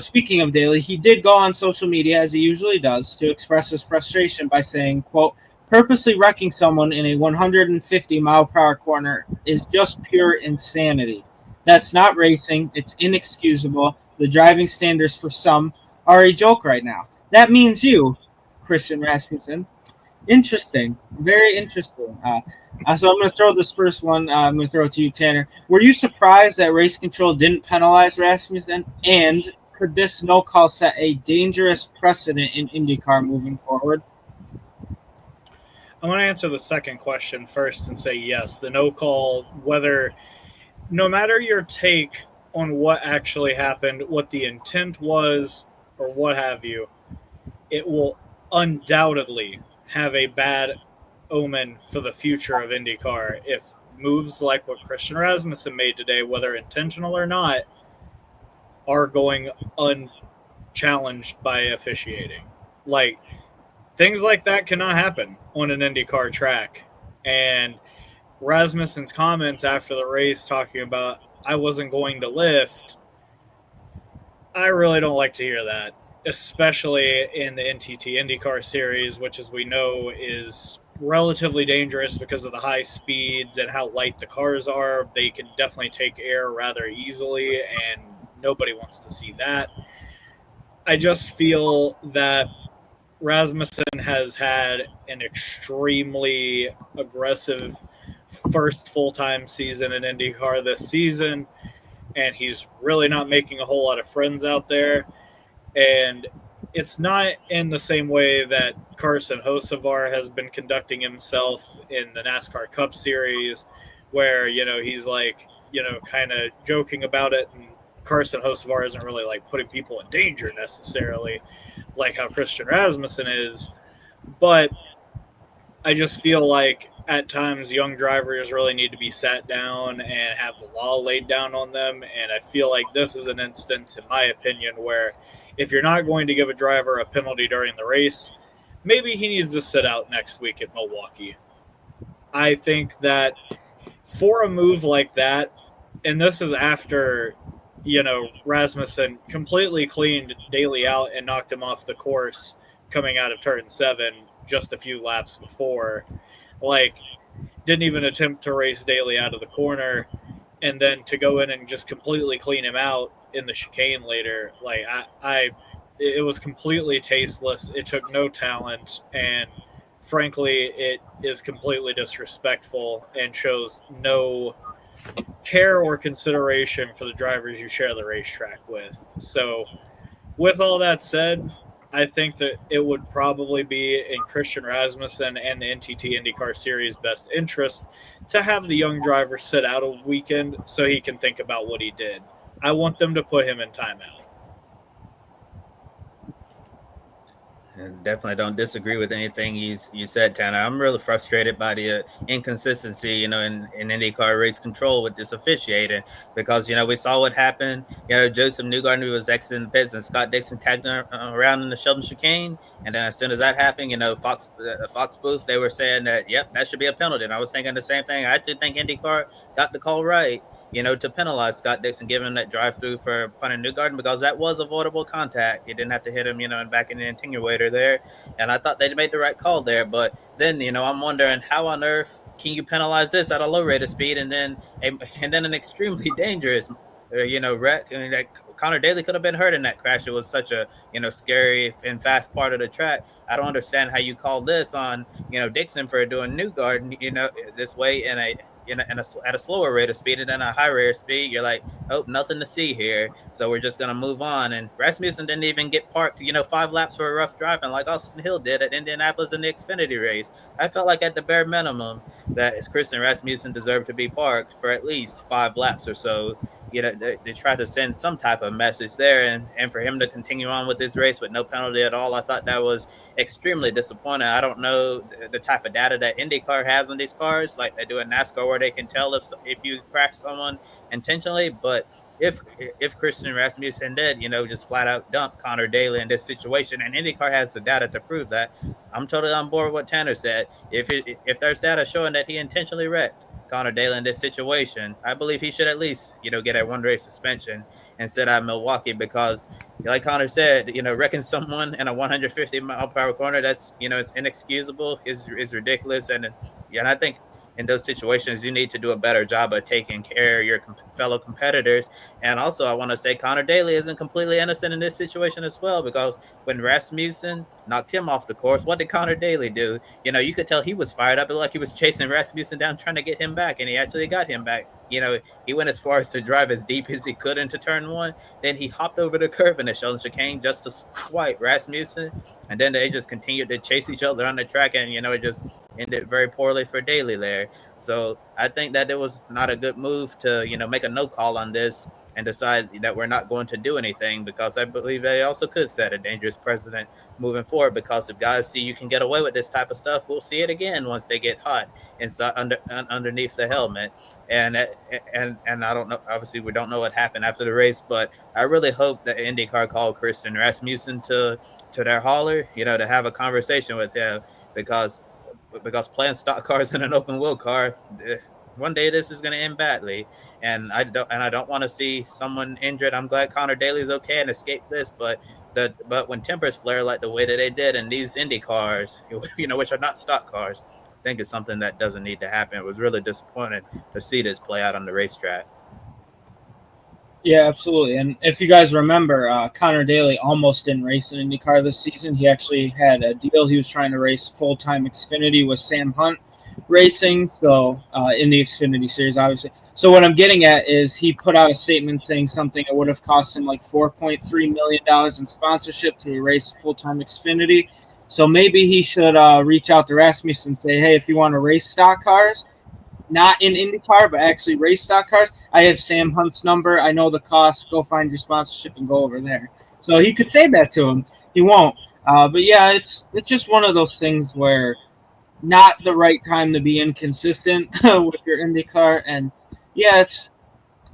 speaking of Daly, he did go on social media, as he usually does, to express his frustration by saying, quote, purposely wrecking someone in a 150-mile-per-hour corner is just pure insanity. That's not racing. It's inexcusable. The driving standards for some are a joke right now. That means you, Christian Rasmussen. Interesting. Very interesting. So I'm going to throw this first one. I'm going to throw it to you, Tanner. Were you surprised that race control didn't penalize Rasmussen? And could this no call set a dangerous precedent in IndyCar moving forward? I'm going to answer the second question first and say yes. The no call, whether, no matter your take on what actually happened, what the intent was, or what have you, it will undoubtedly have a bad omen for the future of IndyCar if moves like what Christian Rasmussen made today, whether intentional or not, are going unchallenged by officiating. Like, things like that cannot happen on an IndyCar track. And Rasmussen's comments after the race talking about, I wasn't going to lift, I really don't like to hear that, especially in the NTT IndyCar series, which, as we know, is relatively dangerous because of the high speeds and how light the cars are. They can definitely take air rather easily, and nobody wants to see that. I just feel that Rasmussen has had an extremely aggressive first full-time season in IndyCar this season, and he's really not making a whole lot of friends out there. And it's not in the same way that Carson Hocevar has been conducting himself in the NASCAR Cup Series, where, he's like, kind of joking about it, and Carson Hocevar isn't really like putting people in danger necessarily, like how Christian Rasmussen is. But I just feel like at times young drivers really need to be sat down and have the law laid down on them. And I feel like this is an instance, in my opinion, where if you're not going to give a driver a penalty during the race, maybe he needs to sit out next week at Milwaukee. I think that for a move like that, and this is after, Rasmussen completely cleaned Daly out and knocked him off the course coming out of turn 7 just a few laps before, like, didn't even attempt to race Daly out of the corner, and then to go in and just completely clean him out in the chicane later, like, it was completely tasteless. It took no talent, and frankly, it is completely disrespectful and shows no care or consideration for the drivers you share the racetrack with. So, with all that said, I think that it would probably be in Christian Rasmussen and the NTT IndyCar Series' best interest to have the young driver sit out a weekend so he can think about what he did. I want them to put him in timeout. And definitely don't disagree with anything you said, Tanner. I'm really frustrated by the inconsistency, in IndyCar race control with this officiating, because, we saw what happened. Joseph Newgarden was exiting the pits and Scott Dixon tagged him around in the Sheldon chicane. And then as soon as that happened, Fox booth, they were saying that, yep, that should be a penalty. And I was thinking the same thing. I did think IndyCar got the call right, to penalize Scott Dixon, giving him that drive-through for punting Newgarden, because that was avoidable contact. He didn't have to hit him, and back in the attenuator there. And I thought they made the right call there. But then, I'm wondering, how on earth can you penalize this at a low rate of speed and then an extremely dangerous, wreck? I mean, Conor Daly could have been hurt in that crash. It was such a, scary and fast part of the track. I don't understand how you call this on, Dixon for doing Newgarden, this way at a slower rate of speed, and then a high rate of speed, you're like, oh, nothing to see here. So we're just going to move on. And Rasmussen didn't even get parked, 5 laps for a rough driving like Austin Hill did at Indianapolis in the Xfinity race. I felt like at the bare minimum that Christian Rasmussen deserved to be parked for at least 5 laps or so. They try to send some type of message there, and for him to continue on with this race with no penalty at all, I thought that was extremely disappointing. I don't know the type of data that IndyCar has on these cars, like they do in NASCAR, where they can tell if you crash someone intentionally. But if Christian Rasmussen did, just flat out dump Conor Daly in this situation, and IndyCar has the data to prove that, I'm totally on board with what Tanner said. If there's data showing that he intentionally wrecked Conor Daly in this situation, I believe he should at least, get a 1 race suspension and sit out Milwaukee because, like Conor said, wrecking someone in a 150-mile-per-hour corner, that's, it's inexcusable, is ridiculous. And I think in those situations, you need to do a better job of taking care of your fellow competitors. And also, I want to say Conor Daly isn't completely innocent in this situation as well, because when Rasmussen knocked him off the course, what did Conor Daly do? You could tell he was fired up. It looked like he was chasing Rasmussen down, trying to get him back, and he actually got him back. He went as far as to drive as deep as he could into turn one. Then he hopped over the curve in the Sheldon chicane just to swipe Rasmussen. And then they just continued to chase each other on the track, and it just ended very poorly for Daly there. So I think that it was not a good move to make a no call on this and decide that we're not going to do anything, because I believe they also could set a dangerous precedent moving forward. Because if guys see you can get away with this type of stuff, we'll see it again once they get hot inside underneath the helmet. And I don't know. Obviously, we don't know what happened after the race, but I really hope that IndyCar called Christian Rasmussen to their hauler, to have a conversation with him, because playing stock cars in an open wheel car, one day this is going to end badly, and I don't want to see someone injured. I'm glad Conor Daly is okay and escaped this, but when tempers flare like the way that they did in these Indy cars, which are not stock cars, I think it's something that doesn't need to happen. It was really disappointing to see this play out on the racetrack. Yeah, absolutely. And if you guys remember, Conor Daly almost didn't race in IndyCar this season. He actually had a deal. He was trying to race full-time Xfinity with Sam Hunt Racing, so in the Xfinity series, obviously. So what I'm getting at is he put out a statement saying something that would have cost him like $4.3 million in sponsorship to race full-time Xfinity. So maybe he should reach out to Rasmussen and say, hey, if you want to race stock cars, not in IndyCar, but actually race stock cars, I have Sam Hunt's number. I know the cost. Go find your sponsorship and go over there. So he could say that to him. He won't. But yeah, it's just one of those things where not the right time to be inconsistent with your IndyCar. And yeah, it's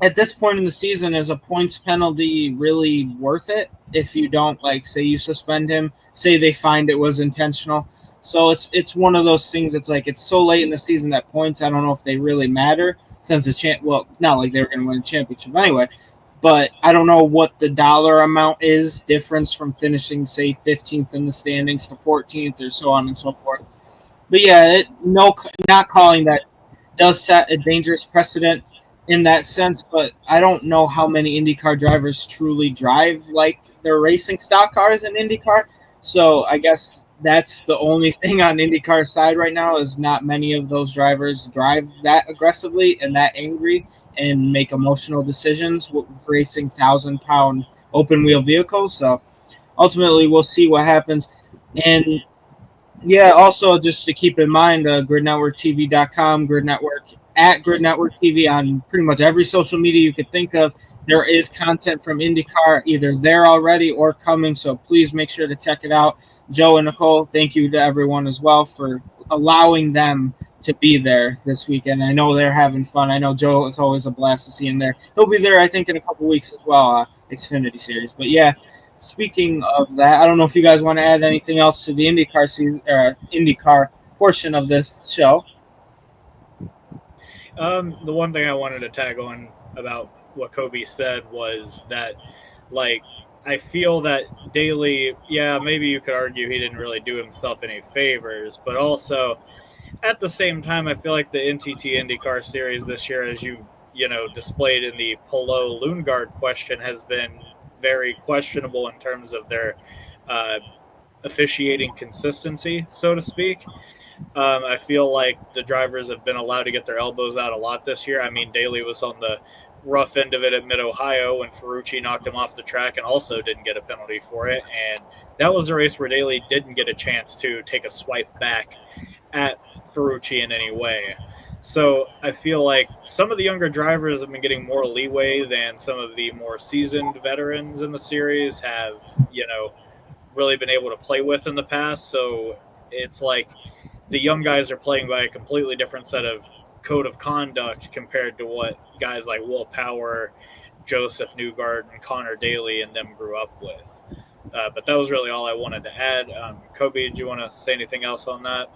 at this point in the season, is a points penalty really worth it if you don't, like, say you suspend him, say they find it was intentional. So it's one of those things. It's like it's so late in the season that points, I don't know if they really matter, since the well, not like they were going to win the championship anyway. But I don't know what the dollar amount is difference from finishing, say, 15th in the standings to 14th or so on and so forth. But yeah, not calling that does set a dangerous precedent in that sense. But I don't know how many IndyCar drivers truly drive like they're racing stock cars in IndyCar. So I guess that's the only thing on IndyCar side right now, is not many of those drivers drive that aggressively and that angry and make emotional decisions with racing 1,000-pound open wheel vehicles. So ultimately, we'll see what happens. And yeah, also just to keep in mind, gridnetworktv.com, Grid Network, at Grid Network TV on pretty much every social media you could think of. There is content from IndyCar either there already or coming, so please make sure to check it out. Joe and Nicole, thank you to everyone as well for allowing them to be there this weekend. I know they're having fun. I know Joe, it's always a blast to see him there. He'll be there, I think, in a couple weeks as well, Xfinity Series. But yeah, speaking of that, I don't know if you guys want to add anything else to the IndyCar season, IndyCar portion of this show. The one thing I wanted to tag on about what Kobe said was that, like, I feel that Daly, yeah, maybe you could argue he didn't really do himself any favors, but also at the same time, I feel like the NTT IndyCar series this year, as you displayed in the Polo Lundgaard question, has been very questionable in terms of their officiating consistency, so to speak. I feel like the drivers have been allowed to get their elbows out a lot this year. I mean, Daly was on the rough end of it at Mid-Ohio when Ferrucci knocked him off the track and also didn't get a penalty for it. And that was a race where Daly didn't get a chance to take a swipe back at Ferrucci in any way. So I feel like some of the younger drivers have been getting more leeway than some of the more seasoned veterans in the series have, really been able to play with in the past. So it's like the young guys are playing by a completely different set of code of conduct compared to what guys like Will Power, Joseph Newgarden, and Conor Daly and them grew up with. But that was really all I wanted to add. Kobe, do you want to say anything else on that?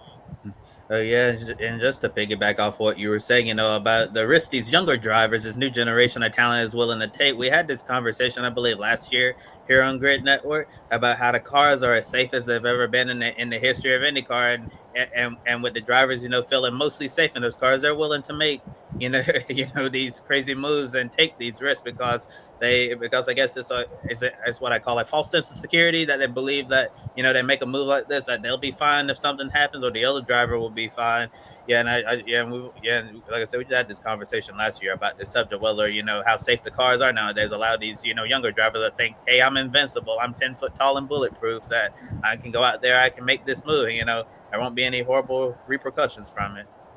Oh yeah, and just to piggyback off what you were saying, about the risk these younger drivers, this new generation of talent is willing to take. We had this conversation, I believe, last year here on Grid Network about how the cars are as safe as they've ever been in the history of IndyCar, and with the drivers, feeling mostly safe in those cars, they're willing to make these crazy moves and take these risks because I guess it's what I call a false sense of security, that they believe that they make a move like this, that they'll be fine if something happens, or the other driver will be fine. Yeah, and and like I said, we just had this conversation last year about this subject, whether how safe the cars are nowadays. Allow these younger drivers that think, hey, I'm invincible, I'm 10 foot tall and bulletproof, that I can go out there, I can make this move. There won't be any horrible repercussions from it.